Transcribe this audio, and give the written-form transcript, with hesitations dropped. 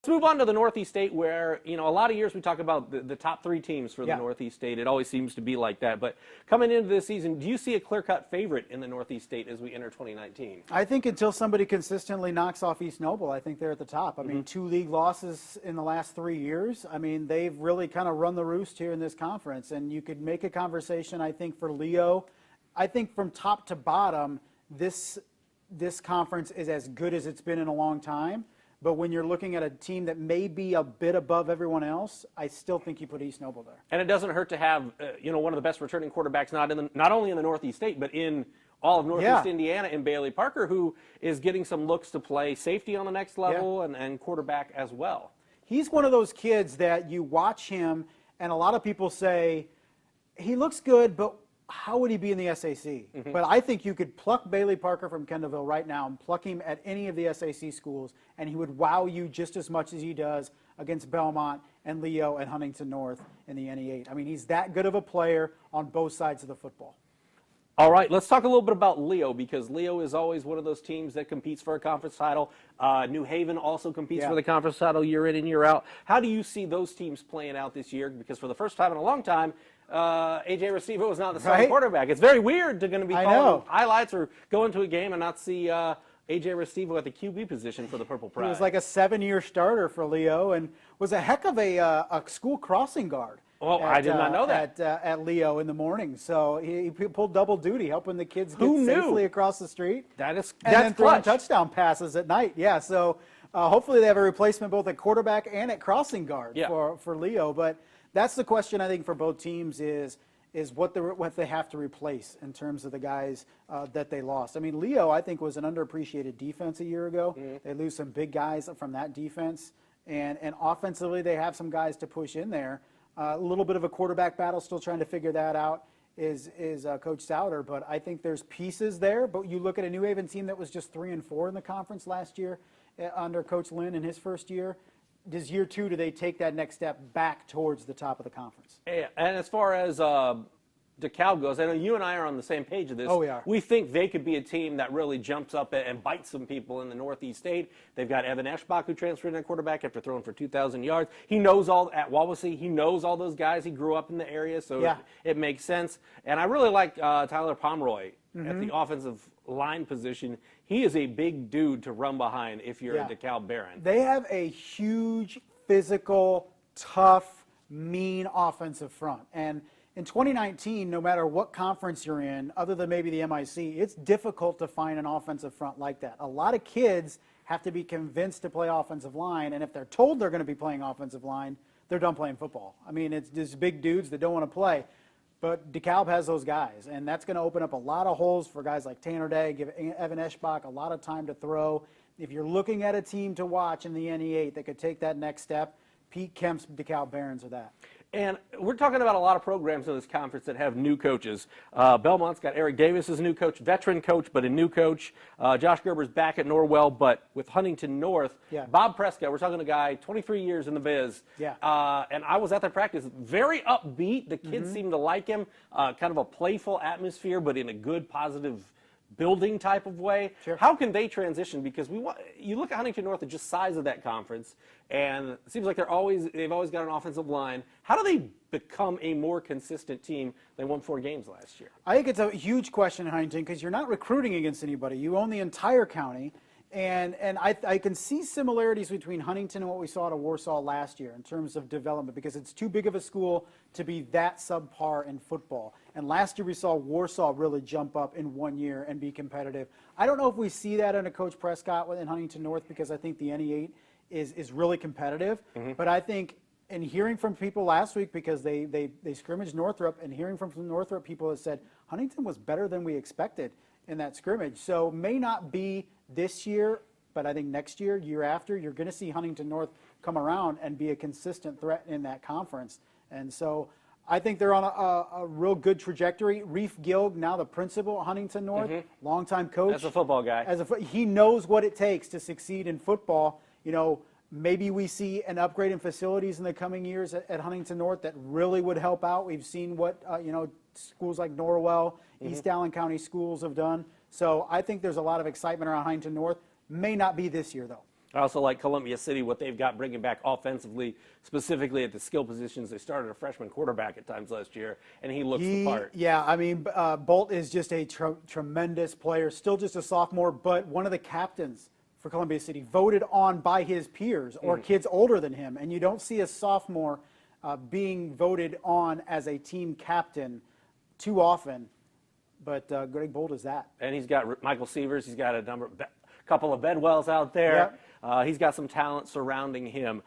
move on to the Northeast State, where, a lot of years we talk about the top 3 teams for the Northeast State. It always seems to be like that. But coming into this season, do you see a clear-cut favorite in the Northeast State as we enter 2019? I think until somebody consistently knocks off East Noble, I think they're at the top. I mean, 2 league losses in the last 3 years. I mean, they've really kind of run the roost here in this conference. And you could make a conversation, I think, for Leo. I think from top to bottom, this conference is as good as it's been in a long time. But when you're looking at a team that may be a bit above everyone else, I still think you put East Noble there. And it doesn't hurt to have, one of the best returning quarterbacks, not only in the Northeast State, but in all of Northeast Indiana, in Bailey Parker, who is getting some looks to play safety on the next level and quarterback as well. He's one of those kids that you watch him, and a lot of people say, he looks good, but how would he be in the SAC? But I think you could pluck Bailey Parker from Kendallville right now and pluck him at any of the SAC schools, and he would wow you just as much as he does against Belmont and Leo and Huntington North in the NE8. I mean, he's that good of a player on both sides of the football. All right, let's talk a little bit about Leo, because Leo is always one of those teams that competes for a conference title. New Haven also competes for the conference title year in and year out. How do you see those teams playing out this year? Because for the first time in a long time, A.J. Restivo was not the starting quarterback. It's very weird to going to be calling highlights or go into a game and not see A.J. Restivo at the QB position for the Purple Pride. He was like a 7-year starter for Leo and was a heck of a school crossing guard. Oh, I did not know that. At Leo in the morning. So he pulled double duty, helping the kids get safely across the street. That's then throwing clutch. touchdown passes at night. Yeah, so hopefully they have a replacement both at quarterback and at crossing guard for Leo. But that's the question, I think, for both teams is what they have to replace in terms of the guys that they lost. I mean, Leo, I think, was an underappreciated defense a year ago. They lose some big guys from that defense. And offensively, they have some guys to push in there. A little bit of a quarterback battle, still trying to figure that out, is Coach Souter. But I think there's pieces there. But you look at a New Haven team that was just 3-4 in the conference last year under Coach Lynn in his first year. Does year 2, do they take that next step back towards the top of the conference? And as far as DeKalb goes, I know you and I are on the same page of this. Oh, we are. We think they could be a team that really jumps up and bites some people in the Northeast State. They've got Evan Eschbach, who transferred in at quarterback after throwing for 2,000 yards. He knows at Wawasee. He knows all those guys. He grew up in the area, so it makes sense. And I really like Tyler Pomeroy at the offensive line position. He is a big dude to run behind if you're a DeKalb Baron. They have a huge, physical, tough, mean offensive front. And in 2019, no matter what conference you're in, other than maybe the MIC, it's difficult to find an offensive front like that. A lot of kids have to be convinced to play offensive line, and if they're told they're going to be playing offensive line, they're done playing football. I mean, it's just big dudes that don't want to play. But DeKalb has those guys, and that's going to open up a lot of holes for guys like Tanner Day, give Evan Eschbach a lot of time to throw. If you're looking at a team to watch in the NE8 that could take that next step, Pete Kemp's DeKalb Barons are that. And we're talking about a lot of programs in this conference that have new coaches. Belmont's got Eric Davis as a new coach, veteran coach, but a new coach. Josh Gerber's back at Norwell, but with Huntington North. Bob Prescott, we're talking a guy, 23 years in the biz. And I was at their practice. Very upbeat. The kids seem to like him. Kind of a playful atmosphere, but in a good, positive building type of way. How can they transition? Because you look at Huntington North, the just size of that conference, and it seems like they've always got an offensive line. How do they become a more consistent team? They won 4 games last year. I think it's a huge question in Huntington because you're not recruiting against anybody. You own the entire county. And I can see similarities between Huntington and what we saw at Warsaw last year in terms of development because it's too big of a school to be that subpar in football. And last year we saw Warsaw really jump up in 1 year and be competitive. I don't know if we see that under Coach Prescott within Huntington North because I think the NE8 is really competitive. But I think in hearing from people last week because they scrimmaged Northrop and hearing from Northrop people that said Huntington was better than we expected in that scrimmage. So may not be this year, but I think next year, year after, you're going to see Huntington North come around and be a consistent threat in that conference. And so I think they're on a real good trajectory. Reef Gilg, now the principal at Huntington North, longtime coach. As a football guy. He knows what it takes to succeed in football. You know, maybe we see an upgrade in facilities in the coming years at Huntington North that really would help out. We've seen what, schools like Norwell, East Allen County schools have done. So I think there's a lot of excitement around Huntington North. May not be this year, though. I also like Columbia City, what they've got bringing back offensively, specifically at the skill positions. They started a freshman quarterback at times last year, and he looks the part. Yeah, I mean, Bolt is just a tremendous player, still just a sophomore, but one of the captains for Columbia City, voted on by his peers or kids older than him. And you don't see a sophomore being voted on as a team captain too often. But Greg Bolt is that. And he's got Michael Sievers. He's got a couple of Bedwells out there. Yep. He's got some talent surrounding him.